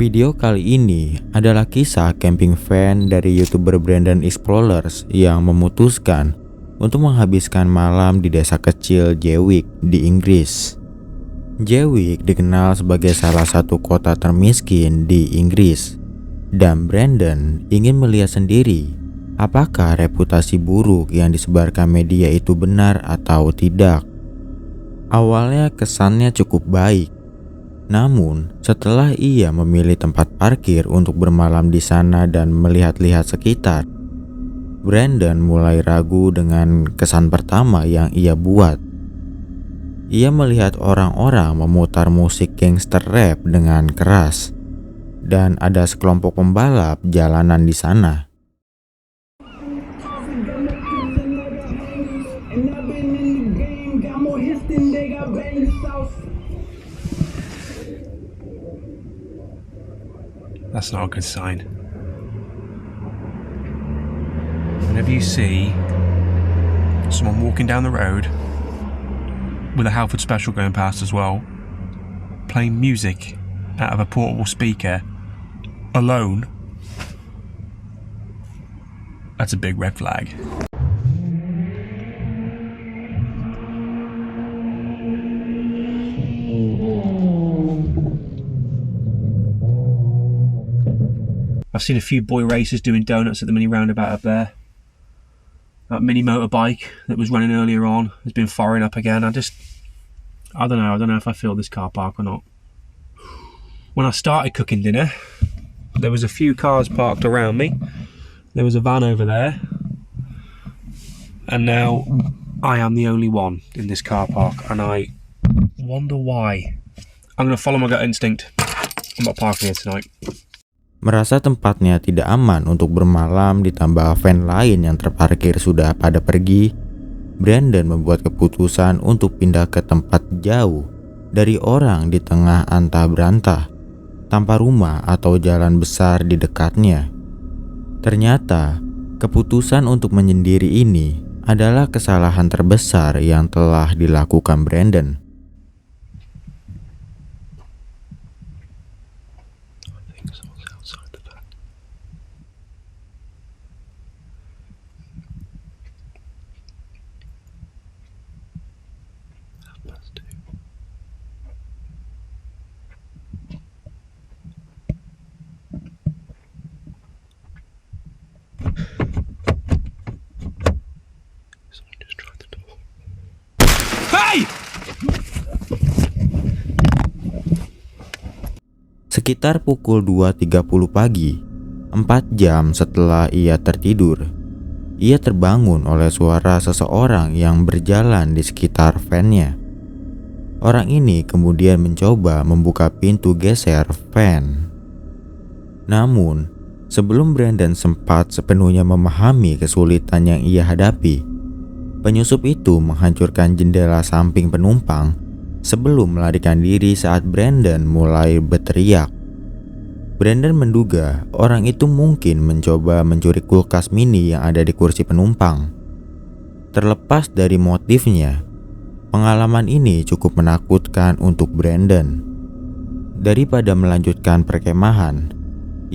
Video kali ini adalah kisah camping van dari YouTuber Brandon Explorers yang memutuskan untuk menghabiskan malam di desa kecil Jewick di Inggris. Jewick dikenal sebagai salah satu kota termiskin di Inggris, dan Brandon ingin melihat sendiri apakah reputasi buruk yang disebarkan media itu benar atau tidak. Awalnya kesannya cukup baik. Namun, setelah ia memilih tempat parkir untuk bermalam di sana dan melihat-lihat sekitar, Brandon mulai ragu dengan kesan pertama yang ia buat. Ia melihat orang-orang memutar musik gangster rap dengan keras, dan ada sekelompok pembalap jalanan di sana. That's not a good sign. Whenever you see someone walking down the road with a Halford Special going past as well, playing music out of a portable speaker alone, that's a big red flag. I've seen a few boy racers doing donuts at the mini roundabout up there. That mini motorbike that was running earlier on has been firing up again. I don't know if I feel this car park or not. When I started cooking dinner, there was a few cars parked around me. There was a van over there. And now I am the only one in this car park, and I wonder why. I'm going to follow my gut instinct. I'm not parking here tonight. Merasa tempatnya tidak aman untuk bermalam ditambah van lain yang terparkir sudah pada pergi, Brandon membuat keputusan untuk pindah ke tempat jauh dari orang di tengah antah berantah, tanpa rumah atau jalan besar di dekatnya. Ternyata, keputusan untuk menyendiri ini adalah kesalahan terbesar yang telah dilakukan Brandon. Sekitar pukul 2.30 pagi, 4 jam setelah ia tertidur, ia terbangun oleh suara seseorang yang berjalan di sekitar van-nya. Orang ini kemudian mencoba membuka pintu geser van. Namun, sebelum Brandon sempat sepenuhnya memahami kesulitan yang ia hadapi, penyusup itu menghancurkan jendela samping penumpang sebelum melarikan diri saat Brandon mulai berteriak. Brandon menduga orang itu mungkin mencoba mencuri kulkas mini yang ada di kursi penumpang. Terlepas dari motifnya, pengalaman ini cukup menakutkan untuk Brandon. Daripada melanjutkan perkemahan,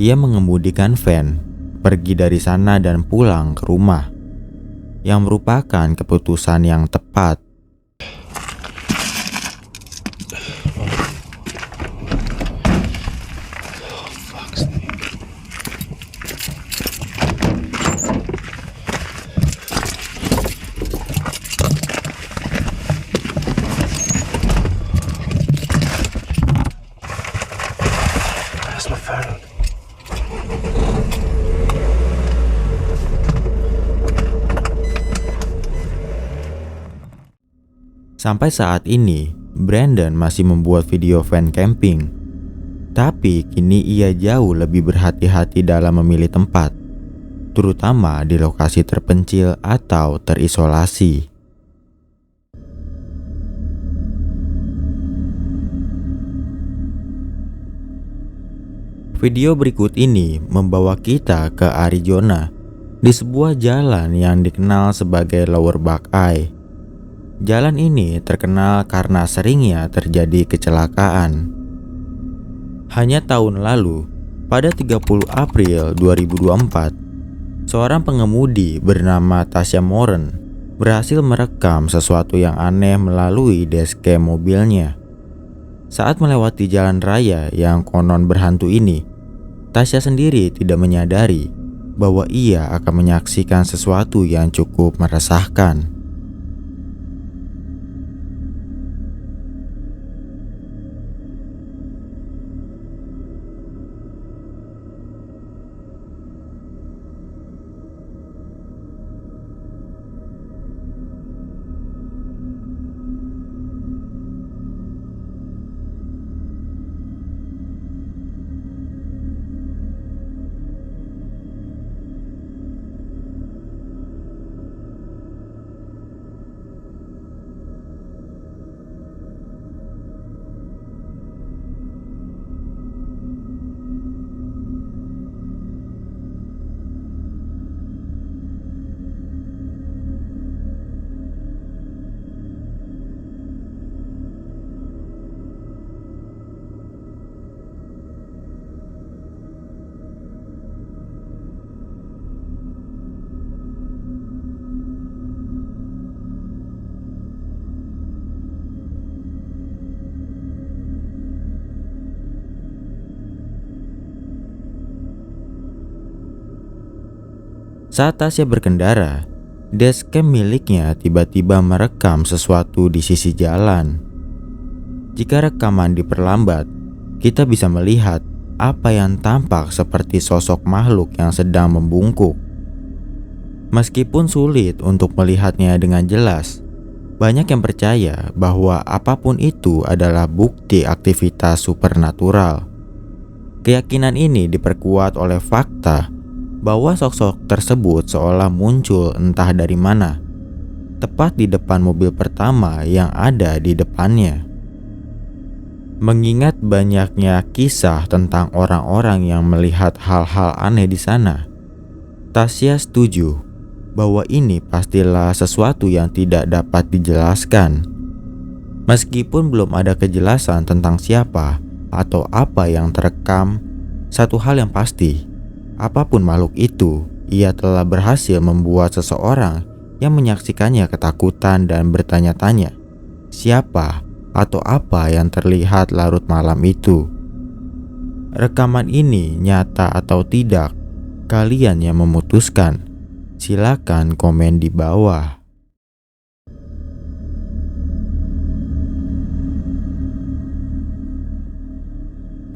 ia mengemudikan van, pergi dari sana dan pulang ke rumah, yang merupakan keputusan yang tepat. Sampai saat ini, Brandon masih membuat video van camping. Tapi kini ia jauh lebih berhati-hati dalam memilih tempat, terutama di lokasi terpencil atau terisolasi. Video berikut ini membawa kita ke Arizona, di sebuah jalan yang dikenal sebagai Lower Buckeye. Jalan ini terkenal karena seringnya terjadi kecelakaan. Hanya tahun lalu, pada 30 April 2024, seorang pengemudi bernama Tasya Moren berhasil merekam sesuatu yang aneh melalui dashcam mobilnya. Saat melewati jalan raya yang konon berhantu ini, Tasya sendiri tidak menyadari bahwa ia akan menyaksikan sesuatu yang cukup meresahkan. Saat Tasya berkendara, dashcam miliknya tiba-tiba merekam sesuatu di sisi jalan. Jika rekaman diperlambat, kita bisa melihat apa yang tampak seperti sosok makhluk yang sedang membungkuk. Meskipun sulit untuk melihatnya dengan jelas, banyak yang percaya bahwa apapun itu adalah bukti aktivitas supernatural. Keyakinan ini diperkuat oleh fakta bahwa sosok tersebut seolah muncul entah dari mana, tepat di depan mobil pertama yang ada di depannya. Mengingat banyaknya kisah tentang orang-orang yang melihat hal-hal aneh di sana, Tasya setuju bahwa ini pastilah sesuatu yang tidak dapat dijelaskan. Meskipun belum ada kejelasan tentang siapa atau apa yang terekam, satu hal yang pasti, apapun makhluk itu, ia telah berhasil membuat seseorang yang menyaksikannya ketakutan dan bertanya-tanya, siapa atau apa yang terlihat larut malam itu. Rekaman ini nyata atau tidak, kalian yang memutuskan. Silakan komen di bawah.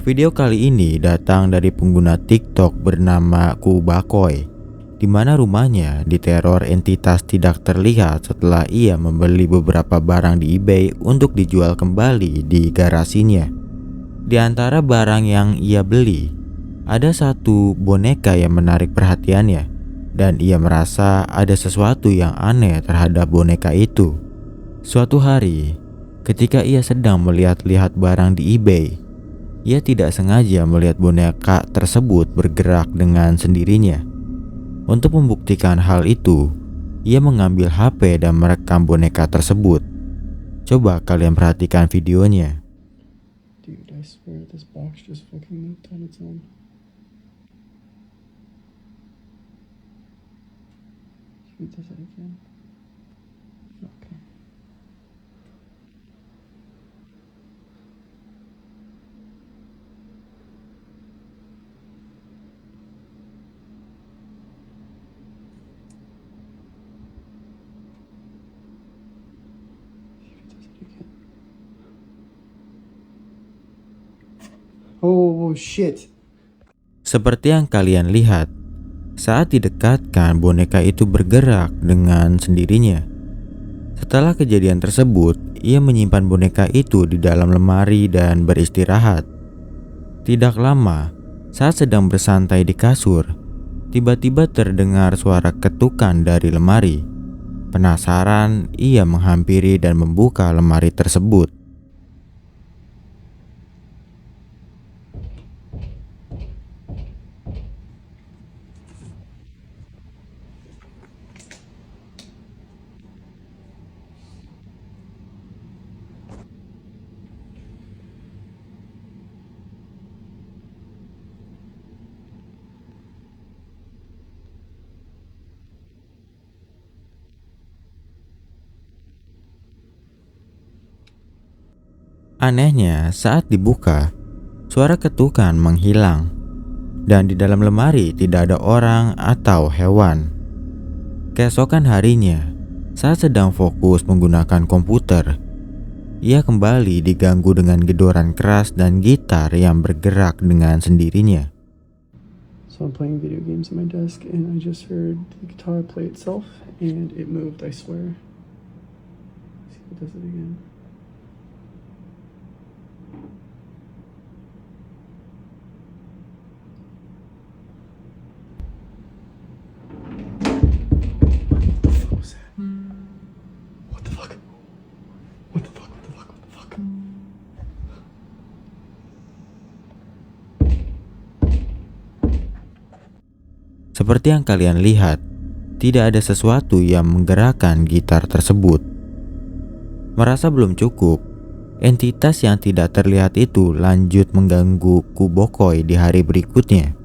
Video kali ini datang dari pengguna TikTok bernama Kubakoy, di mana rumahnya diteror entitas tidak terlihat setelah ia membeli beberapa barang di eBay untuk dijual kembali di garasinya. Di antara barang yang ia beli, ada satu boneka yang menarik perhatiannya, dan ia merasa ada sesuatu yang aneh terhadap boneka itu. Suatu hari, ketika ia sedang melihat-lihat barang di eBay, ia tidak sengaja melihat boneka tersebut bergerak dengan sendirinya. Untuk membuktikan hal itu, ia mengambil HP dan merekam boneka tersebut. Coba kalian perhatikan videonya. Dude, I swear this box just fucking moved on its own. Should we do that again? Okay. Should we do that again? Oh shit. Seperti yang kalian lihat, saat didekatkan boneka itu bergerak dengan sendirinya. Setelah kejadian tersebut, ia menyimpan boneka itu di dalam lemari dan beristirahat. Tidak lama, saat sedang bersantai di kasur, tiba-tiba terdengar suara ketukan dari lemari. Penasaran, ia menghampiri dan membuka lemari tersebut. Anehnya, saat dibuka, suara ketukan menghilang, dan di dalam lemari tidak ada orang atau hewan. Keesokan harinya, saat sedang fokus menggunakan komputer, ia kembali diganggu dengan gedoran keras dan gitar yang bergerak dengan sendirinya. So I'm playing video games at my desk and I just heard the guitar play itself and it moved, I swear. Let's see if it does it again. What was that? What the fuck? What the fuck? What the fuck? What the fuck? Seperti yang kalian lihat, tidak ada sesuatu yang menggerakkan gitar tersebut. Merasa belum cukup, entitas yang tidak terlihat itu lanjut mengganggu Kubokoi di hari berikutnya.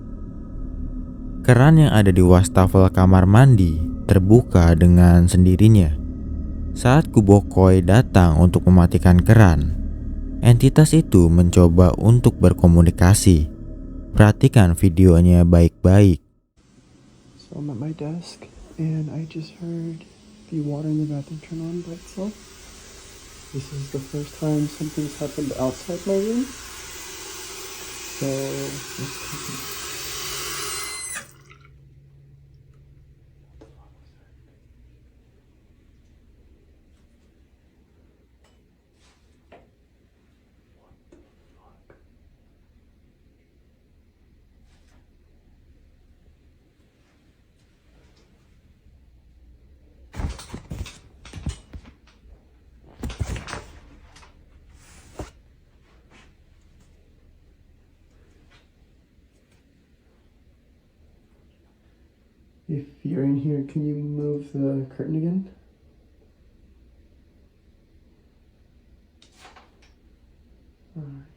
Keran yang ada di wastafel kamar mandi terbuka dengan sendirinya. Saat Kubokoi datang untuk mematikan keran, entitas itu mencoba untuk berkomunikasi. Perhatikan videonya baik-baik. So I'm at my desk and I just heard the water in the bathroom turn on by itself. This is the first time something's happened outside my room. So if you're in here, can you move the curtain again? Alright.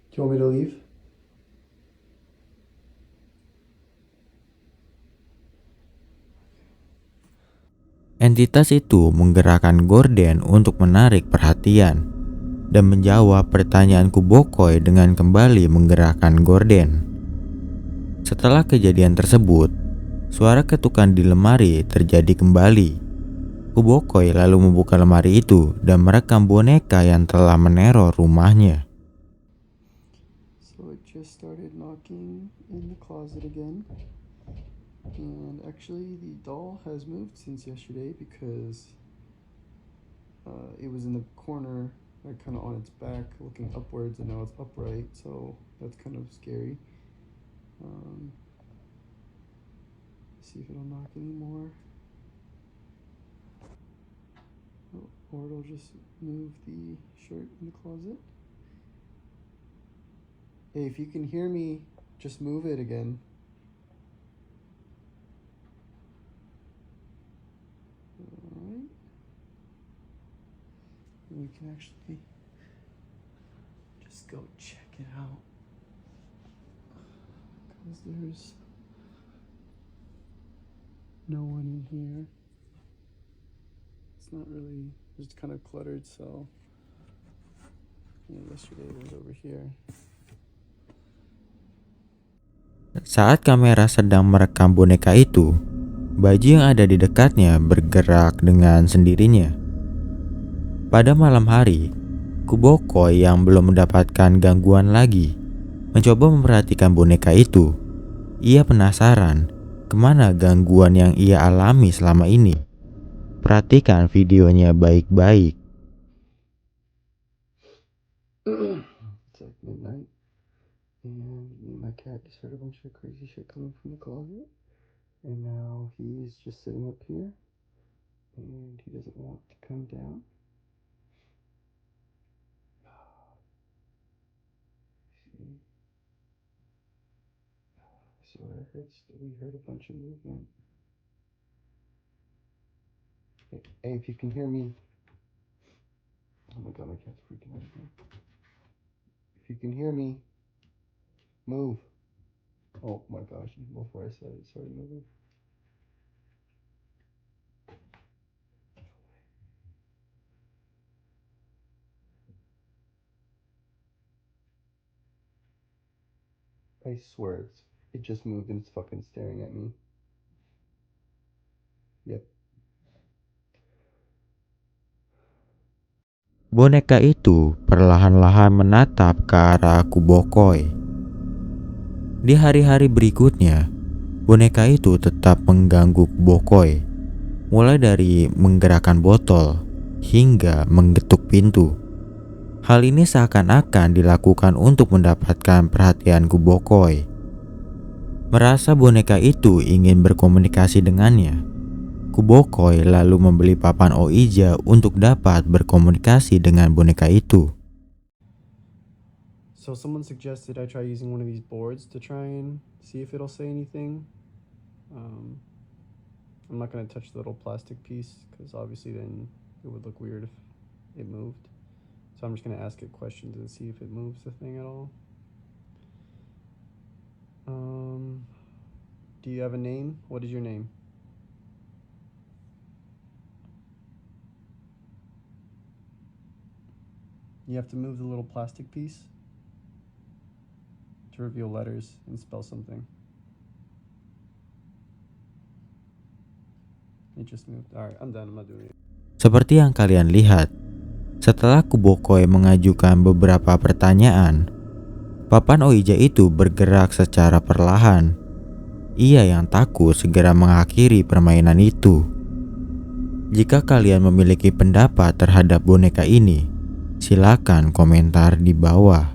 Do you want me to leave? Entitas itu menggerakkan gorden untuk menarik perhatian dan menjawab pertanyaan Kubokoi dengan kembali menggerakkan gorden. Setelah kejadian tersebut, suara ketukan di lemari terjadi kembali. Kubokoi lalu membuka lemari itu dan merekam boneka yang telah meneror rumahnya. So it just started knocking in the closet again. And actually the doll has moved since yesterday because it was in the corner, like kind of on its back looking upwards, and now it's upright, so that's kind of scary. See if it'll knock anymore. Oh, or it'll just move the shirt in the closet. Hey, if you can hear me, just move it again. Alright. We can actually just go check it out. Because there's no one in here. It's not really, it's kind of cluttered, so yesterday it was over here. Saat kamera sedang merekam boneka itu, baju yang ada di dekatnya bergerak dengan sendirinya. Pada malam hari, Kubokoi yang belum mendapatkan gangguan lagi mencoba memperhatikan boneka itu. Ia penasaran kemana gangguan yang ia alami selama ini. Perhatikan videonya baik-baik. It's like midnight, and me and my cat just heard a bunch of crazy shit coming from the closet. And now he's just sitting up here, and he doesn't want to come down. See, so we heard a bunch of movement. Hey, if you can hear me. Oh my god, my cat's freaking out again. If you can hear me, move. Oh my gosh, before I said it, started moving. I swear, it just moved and it's fucking staring at me. Yep. Boneka itu perlahan-lahan menatap ke arah Kubokoi. Di hari-hari berikutnya, boneka itu tetap mengganggu Kubokoi, mulai dari menggerakkan botol hingga menggetuk pintu. Hal ini seakan-akan dilakukan untuk mendapatkan perhatian Kubokoi. Merasa boneka itu ingin berkomunikasi dengannya, Kubokoi lalu membeli papan Ouija untuk dapat berkomunikasi dengan boneka itu. So someone suggested I try using one of these boards to try and see if it'll say anything. I'm not going to touch the little plastic piece because obviously then it would look weird if it moved. So I'm just going to ask it questions and see if it moves the thing at all. Do you have a name? What is your name? You have to move the little plastic piece to reveal letters and spell something. It just moved. Alright, I'm done. I'm not doing it. Seperti yang kalian lihat, setelah Kubokoi mengajukan beberapa pertanyaan, papan Ouija itu bergerak secara perlahan. Ia yang takut segera mengakhiri permainan itu. Jika kalian memiliki pendapat terhadap boneka ini, silakan komentar di bawah.